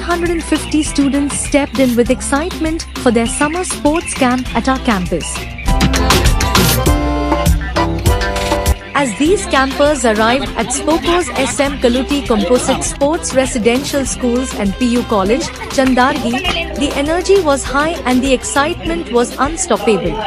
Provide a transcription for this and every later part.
150 students stepped in with excitement for their summer sports camp at our campus. As these campers arrived at Spoko's SM Kaluti Composite Sports Residential Schools and PU College, Chandargi, the energy was high and the excitement was unstoppable.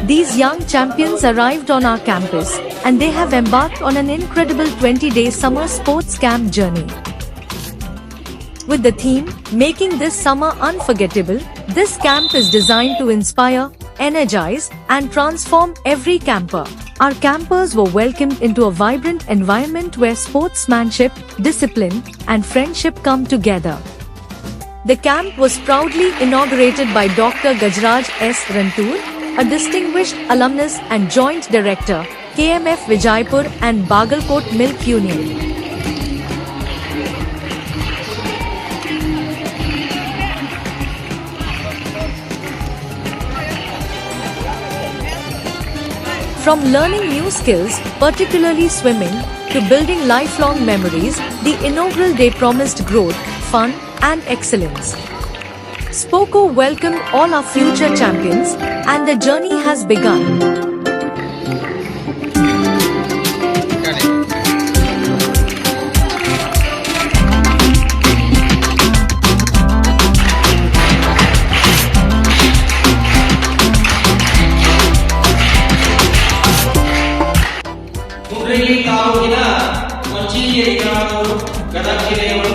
These young champions arrived on our campus, and they have embarked on an incredible 20-day summer sports camp journey. With the theme, Making This Summer Unforgettable, this camp is designed to inspire, energize, and transform every camper. Our campers were welcomed into a vibrant environment where sportsmanship, discipline, and friendship come together. The camp was proudly inaugurated by Dr. Gajraj S. Rantoor, a distinguished alumnus and joint director, KMF Vijaypur and Bagalkot Milk Union. From learning new skills, particularly swimming, to building lifelong memories, the inaugural day promised growth, fun, and excellence. Spoko welcomed all our future champions, and the journey has begun. ತಾಲೂಕಿನ ಮಂಚಿಗೇರಿ ಗ್ರಾಮದವರು ಗದಗ ಜಿಲ್ಲೆಯವರು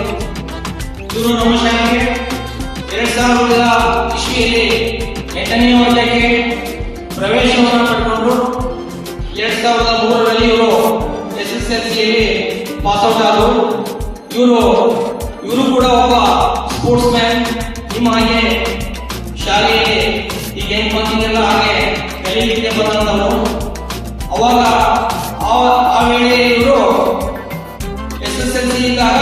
ಇವರು ನಮ್ಮ ಶಾಲೆಗೆ 2000 ಇಸ್ವಿಯಲ್ಲಿ 8ನೇ ವರ್ಷಕ್ಕೆ ಪ್ರವೇಶವನ್ನು ಪಡೆದುಕೊಂಡು 2003ರಲ್ಲಿ ಇವರು SSLCಯಲ್ಲಿ ಪಾಸ್ ಔಟ್ ಆದರು. ಇವರು ಕೂಡ ಒಬ್ಬ ಸ್ಪೋರ್ಟ್ಸ್ ಮ್ಯಾನ್. ನಿಮ್ಮ ಹಾಗೆ ಶಾಲೆಯಲ್ಲಿ ಈ ಗೇಮ್ ಬಂದಿದ್ದೆಲ್ಲ ಹಾಗೆ ಕಲಿಯಲಿಕ್ಕೆ ಬಂದಂತವರು. ಅವಾಗ ಆ ವೇಳೆ ಇವರು SSLC ಇದ್ದಾಗ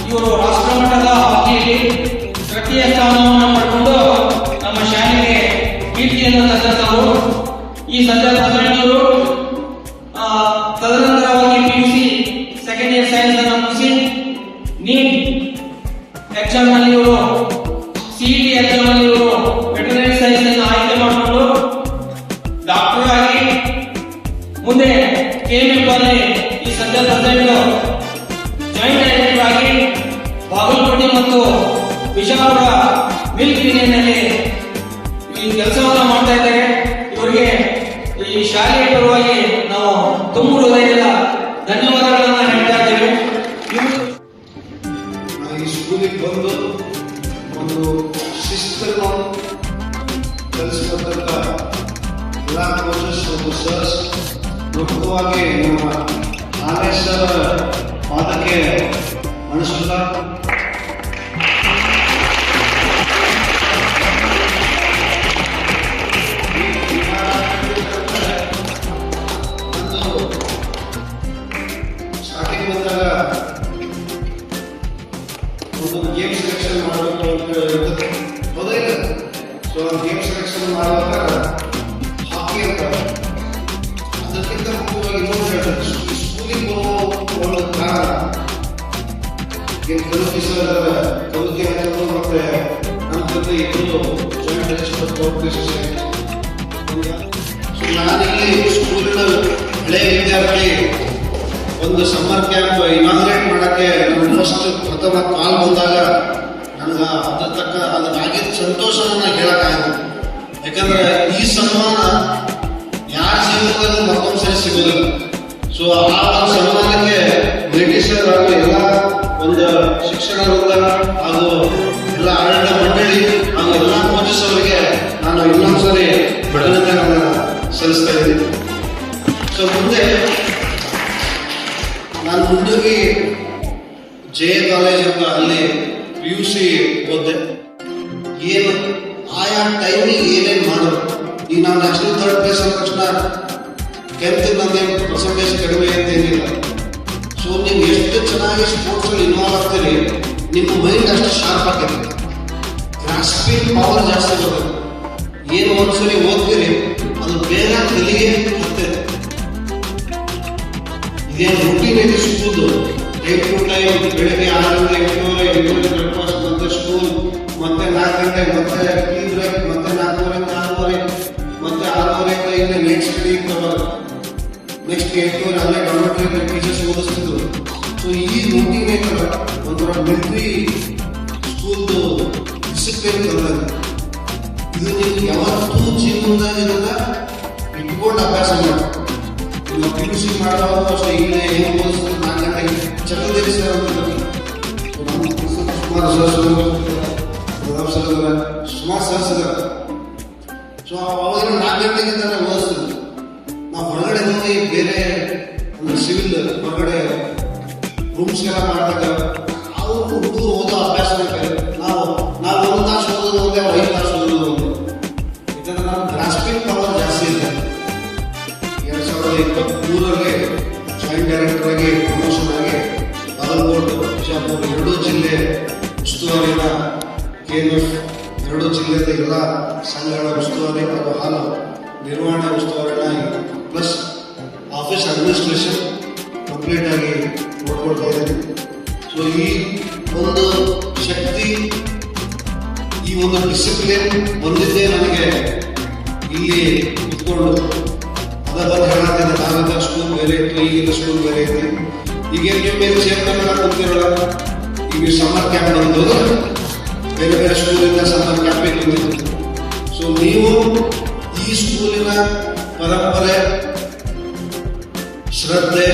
ಇವರು ರಾಷ್ಟ್ರ ಮಟ್ಟದ ಹಾಕಿಯಲ್ಲಿ ತೃತೀಯ ಸ್ಥಾನವನ್ನು ಪಡೆದುಕೊಂಡು ನಮ್ಮ ಶಾಲೆಗೆ ಕೀರ್ತಿಯನ್ನು ತಂದಂತವರು. ಈ ಸಂದರ್ಭದಲ್ಲಿ ಇವರು ತದನಂತರವಾಗಿ PUC ಸೆಕೆಂಡ್ ಇಯರ್ ಸೈನ್ಸ್ ಅನ್ನು ಮುಗಿಸಿ ನೀಟ್ ಎಕ್ಸಾಮ್ ನಲ್ಲಿ ಇವರು CET ಎಕ್ಸಾಮ್ ನಲ್ಲಿ ಇವರು ವೆಟರ್ನರಿ ಸೈನ್ಸ್ ಅನ್ನು ಆಯ್ಕೆ ಮಾಡಿಕೊಂಡು ಡಾಕ್ಟರ್ ಆಗಿ ಮುಂದೆ KMF ಅಲ್ಲಿ ಈ ಸಂದರ್ಭದಲ್ಲಿ ಜಾಯಿಂಟ್ ಡೈರೆಕ್ಟರ್ ಆಗಿ ಬಾಗಲಕೋಟೆ ಮತ್ತು ವಿಜಯಪುರ ಮಿಲ್ಕ್ ಯೂನಿಯನ್ನಲ್ಲಿ ಈ ಕೆಲಸವನ್ನು ಮಾಡ್ತಾ ಇದ್ದಾರೆ. ಇವರಿಗೆ ಈ ಶಾಲೆಯ ಪರವಾಗಿ ನಾವು ತುಂಬ ಹೃದಯದ ಧನ್ಯವಾದಗಳನ್ನು ಹೇಳ್ತಾ ಇದ್ದೇವೆ. ಈ ಸ್ಕೂಲಿಗೆ ಬಂದು ಒಂದು ಶಿಸ್ತನ್ನು ಕಲಿಸಿಕೊಟ್ಟಂತ ಎಲ್ಲ ಕೋಚಸ್ ಮತ್ತು ಸರ್ಸ್ ಮುಖ್ಯವಾಗಿ ನಮ್ಮ ಆನೇಶ್ವರ ಪಾದಕ್ಕೆ ಮನಸ್ಸುತ್ತಾ ಸ್ಟಾರ್ಟಿಂಗ್ ಬಂದಾಗ ಒಂದು ಗೇಮ್ ಸೆಲೆಕ್ಷನ್ ಮಾಡಬೇಕು ಅಂತ ಇರುತ್ತೆ. ಹೌದಿಲ್ಲ? ಸೊ ಗೇಮ್ ಸೆಲೆಕ್ಷನ್ ಮಾಡುವಾಗ ಹಾಕಿ ಅಂತ ಅದಕ್ಕಿಂತ ಮುಖ್ಯವಾಗಿ ಇನ್ನೊಂದು ಹೇಳ್ತಾರೆ, ಸ್ಕೂಲಿಗೆ ಹೋಗೋ ಕಾರಣ ಕಲುತಿ ಸರ್ ಕಲುತಿ ಅಂತಂದ್ರು ಮತ್ತೆ ನಮ್ಮ ಜೊತೆ ಇಬ್ಬರು ಜಾಯಿಂಟ್ ಡೈರೆಕ್ಟರ್ ಕೋಆಪರೇಷನ್. ಸೊ ನಾನಿಲ್ಲಿ ಸ್ಕೂಲಿನ ಹಳೆಯ ವಿದ್ಯಾರ್ಥಿ ಒಂದು ಸಮ್ಮರ್ ಕ್ಯಾಂಪ್ ಇನಾಗ್ರೇಟ್ ಮಾಡಕ್ಕೆ ನನ್ನ ಪ್ರಥಮ ಕಾಲ್ ಬಂದಾಗ ನನಗೆ ಅದಕ್ಕಾಗಿದ್ದ ಸಂತೋಷವನ್ನ ಹೇಳಕ್ಕಾಗಲ್ಲ. ಯಾಕಂದ್ರೆ ಈ ಸನ್ಮಾನ ಯಾರ ಜೀವನದಲ್ಲೂ ಮತ್ತೊಂದು ಸರಿ ಸಿಗೋದಿಲ್ಲ. ಸೊ ಆ ಒಂದು ಸನ್ಮಾನಕ್ಕೆ ಬ್ರಿಟಿಷರ್ ಹಾಗೂ ಎಲ್ಲ ಒಂದು ಶಿಕ್ಷಣ ವೃಂದ ಹಾಗೂ ಎಲ್ಲ ಆಡಳಿತ ಮಂಡಳಿ ಹಾಗೂ ಎಲ್ಲ ಕೋಚಸ್ ಅವರಿಗೆ ನಾನು ಇನ್ನೊಂದ್ಸರಿ ಅಭಿನಂದನೆಗಳನ್ನು ಸಲ್ಲಿಸ್ತಾ ಇದ್ದೀನಿ. ಸೊ ಮುಂದೆ ನಾನು ಮುಂದೋಗಿ ಜಯ ಕಾಲೇಜ್ ಅಂತ ಅಲ್ಲಿ PUC ಓದಿದೆ. ಏನು ಆಯಾ ಟೈಮಿಗೆ ಏನೇನು ಮಾಡೋದು. ಈಗ ನಾವು ನ್ಯಾಷನಲ್ 3rd ಪ್ಲೇಸ್ ಅಂದ ತಕ್ಷಣ 10th ನಂದೇನು ಪರ್ಸೆಂಟೇಜ್ ಕಡಿಮೆ ಅಂತ ಏನಿಲ್ಲ. ಸೊ ನೀವು ಎಷ್ಟು ಚೆನ್ನಾಗಿ ಸ್ಪೋರ್ಟ್ಸಲ್ಲಿ ಇನ್ವಾಲ್ವ್ ಆಗ್ತೀರಿ, ನಿಮ್ಮ ಮೈಂಡ್ ಅಷ್ಟು ಶಾರ್ಪ್ ಆಗ್ತದೆ, ಗ್ರಾಸ್ಪಿಂಗ್ ಪವರ್ ಜಾಸ್ತಿ ಬರ್ತದೆ. ಏನು ಒಂದ್ಸರಿ ಓದ್ತೀರಿ ಅದು ಬೇಗ ತಲೆಗೆ ಹತ್ತದೆ. ಇದೇನು ರೂಟೀನ್ ಇದೆ ಸ್ಕೂಲ್ದು ಟೈಮ್ ಟು ಟೈಮ್ ಬೆಳಿಗ್ಗೆ 6 ಗಂಟೆ 8:30 ಬ್ರೇಕ್ಫಾಸ್ಟ್ ಮತ್ತೆ ಸ್ಕೂಲ್ ಮತ್ತೆ 4 ಗಂಟೆ ಮತ್ತೆ ಟೀ ಬ್ರೇಕ್ ಮತ್ತೆ 4:30 6:30 ಮತ್ತೆ 6:30 ಇಲ್ಲಿ ನೆಕ್ಸ್ಟ್ ಡೇ ನೆಕ್ಸ್ಟ್ 8:30 ಅಲ್ಲೇ ಗವರ್ಮೆಂಟ್ ಟೀಚರ್ಸ್ ಓದಿಸ್ತಿದ್ರು. ಸೊ ಈ ರೂಟೀನ್ ಐತಲ್ಲ ಒಂಥರ ಮಿಲಿಟರಿ ಸ್ಕೂಲ್ದು ಡಿಸಿಪ್ಲಿನ್ ಬಂದಾಗ ಇದು ನೀವು ಯಾವತ್ತೂ ಜೀವನದಾಗ ಇದನ್ನ ಇಟ್ಕೊಂಡು ಅಭ್ಯಾಸ ಮಾಡಿ. ನೀವು PUC ಮಾಡುವಾಗ ಅಷ್ಟೇ ಈಗ ಏನು ಓದಿಸ್ತಾರೆ 4 ಗಂಟೆಗೆ ಚಕ್ರದೇವಿ ಸರ್ ಅಂತ ಸುಮಾರು ಸರ್ಸ್ ಇದ್ದಾರೆ. ಸೊ ಅವಾಗ 4 ಗಂಟೆಗೆ ಓದಿಸ್ತೀವಿ. ನಾವು ಹೊರಗಡೆ ಹೋಗಿ ಬೇರೆ ಒಂದು ಸಿವಿಲ್ ಹೊರಗಡೆ ರೂಮ್ಸ್ಗೆಲ್ಲ ಮಾಡಿದಾಗ ಅವರು ಹುಡುಗರು ಓದೋ ಅಭ್ಯಾಸ ಬೇಕಾದ್ರೆ ನಾವು 1 ತಾಸು ಓದೋದು ಒಂದೇ, ಅವ್ರು 5 ತಾಸು ಓದೋದು ಒಂದೇ. ಇದನ್ನು ನಮ್ಮ ಗ್ರಾಸ್ಪಿಂಗ್ ಪವರ್ ಜಾಸ್ತಿ ಇದೆ. 2023ರಲ್ಲಿ ಜಾಯಿಂಟ್ ಡೈರೆಕ್ಟರ್ ಆಗಿ ಪ್ರಮೋಷನ್ ಆಗಿ ಬಾಗಲಕೋಟೆ ಬಿಜಾಪುರ 2 ಜಿಲ್ಲೆ ಉಸ್ತುವಾರಿನ KNF 2 ಜಿಲ್ಲೆದ ಎಲ್ಲ ಸಂಘಗಳ ಉಸ್ತುವಾರಿ ಹಾಗೂ ಹಾಲು ನಿರ್ವಹಣೆ ಉಸ್ತುವಾರಿನ ಪ್ಲಸ್ ಆಫೀಸ್ ಅಡ್ಮಿನಿಸ್ಟ್ರೇಷನ್ ಕಂಪ್ಲೀಟ್ ಆಗಿ ನೋಡ್ಕೊಳ್ತಾ ಇದ್ದೀನಿ. ಸೊ ಈ ಒಂದು ಶಕ್ತಿ, ಈ ಒಂದು ಡಿಸಿಪ್ಲಿನ್ ಬಂದಿದ್ದೇ ನನಗೆ ಇಲ್ಲಿ ಕುತ್ಕೊಂಡು ಅದನ್ನು ಹೇಳೋದಿಲ್ಲ. ನಾವಿದ್ದ ಸ್ಕೂಲ್ ಬೇರೆ ಇತ್ತು, ಈಗಿನ ಸ್ಕೂಲ್ ಬೇರೆ ಇತ್ತು. ಈಗ ನಿಮ್ಮ ಮೇಲೆ ಚೇರ್ಮನ್ ಎಲ್ಲ ಕೂತಿರೋಲ್ಲ. ಈಗ ಸಮ್ಮರ್ ಕ್ಯಾಂಪ್ ಬಂದೋದು ಬೇರೆ ಬೇರೆ ಸ್ಕೂಲಿಂದ ಸಮ್ಮರ್ ಕ್ಯಾಂಪಿಗೆ ಬಂದಿತ್ತು. ಸೊ ನೀವು ಈ ಸ್ಕೂಲಿನ ಪರಂಪರೆ, ಶ್ರದ್ಧೆ,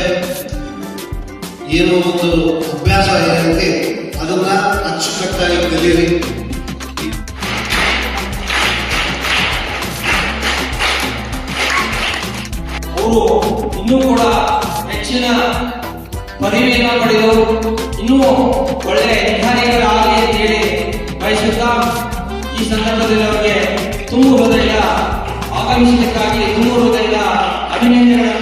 ಏನೋ ಒಂದು ಅಭ್ಯಾಸ ಏನೈತಿ ಅದನ್ನ ಅಚ್ಚುಕಟ್ಟಾಗಿ ಕಲಿಯಿರಿ. ಅವರು ಇನ್ನೂ ಕೂಡ ಹೆಚ್ಚಿನ ಪದವಿಯನ್ನು ಪಡೆದು ಇನ್ನೂ ಒಳ್ಳೆಯ ಅಧಿಕಾರಿಗಳಾಗಲಿ ಅಂತೇಳಿ ಬಯಸುತ್ತಾ ಈ ಸಂದರ್ಭದಲ್ಲಿ ಅವರಿಗೆ ತುಂಬು ಹೃದಯ ಆಗಮಿಸಿದ್ದಕ್ಕಾಗಿ ತುಂಬು ಹೃದಯದ ಅಭಿನಂದನೆಗಳನ್ನು